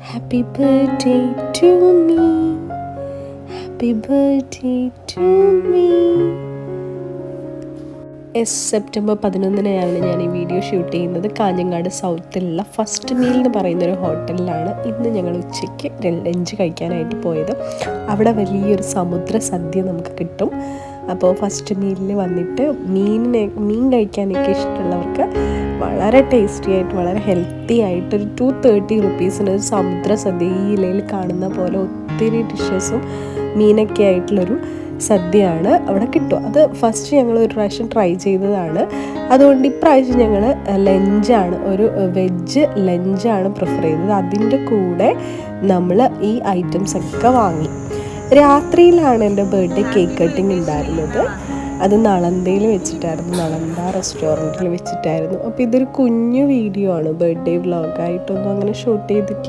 Happy birthday to me. Happy birthday to me. September 11-നാണ് ഞാൻ ഈ വീഡിയോ ഷൂട്ട് ചെയ്യുന്നത്. കാഞ്ഞങ്ങാട് സൗത്തിലുള്ള ഫസ്റ്റ് മീൽ എന്ന് പറയുന്നൊരു ഹോട്ടലിലാണ് ഇന്ന് ഞങ്ങൾ ഉച്ചയ്ക്ക് ലഞ്ച് കഴിക്കാനായിട്ട് പോയത്. അവിടെ വലിയൊരു സമുദ്ര സദ്യ നമുക്ക് കിട്ടും. അപ്പോൾ ഫസ്റ്റ് മീലിൽ വന്നിട്ട് മീൻ കഴിക്കാനൊക്കെ ഇഷ്ടമുള്ളവർക്ക് വളരെ ടേസ്റ്റി ആയിട്ട് വളരെ ഹെൽത്തി ആയിട്ട് ഒരു 230 റുപ്പീസിന് ഒരു സമുദ്ര സദ്യ ഈ ഇലയിൽ കാണുന്ന പോലെ ഒത്തിരി ഡിഷസും മീനൊക്കെ ആയിട്ടുള്ളൊരു സദ്യയാണ് അവിടെ കിട്ടുക. അത് ഫസ്റ്റ് ഞങ്ങൾ ഒരു പ്രാവശ്യം ട്രൈ ചെയ്തതാണ്. അതുകൊണ്ട് ഇപ്രാവശ്യം ഞങ്ങൾ ലഞ്ചാണ്, ഒരു വെജ് ലഞ്ചാണ് പ്രിഫർ ചെയ്തത്. അതിൻ്റെ കൂടെ നമ്മൾ ഈ ഐറ്റംസ് ഒക്കെ വാങ്ങി. രാത്രിയിലാണ് എൻ്റെ ബർത്ത്ഡേ കേക്ക് കട്ടിങ് ഉണ്ടായിരുന്നത്. അത് നളന്തയിൽ വെച്ചിട്ടായിരുന്നു, നളന്ത റെസ്റ്റോറൻറ്റിൽ വെച്ചിട്ടായിരുന്നു. അപ്പോൾ ഇതൊരു കുഞ്ഞു വീഡിയോ ആണ്, ബർത്ത്ഡേ വ്ളോഗായിട്ടൊന്നും അങ്ങനെ ഷൂട്ട് ചെയ്തിട്ടില്ല.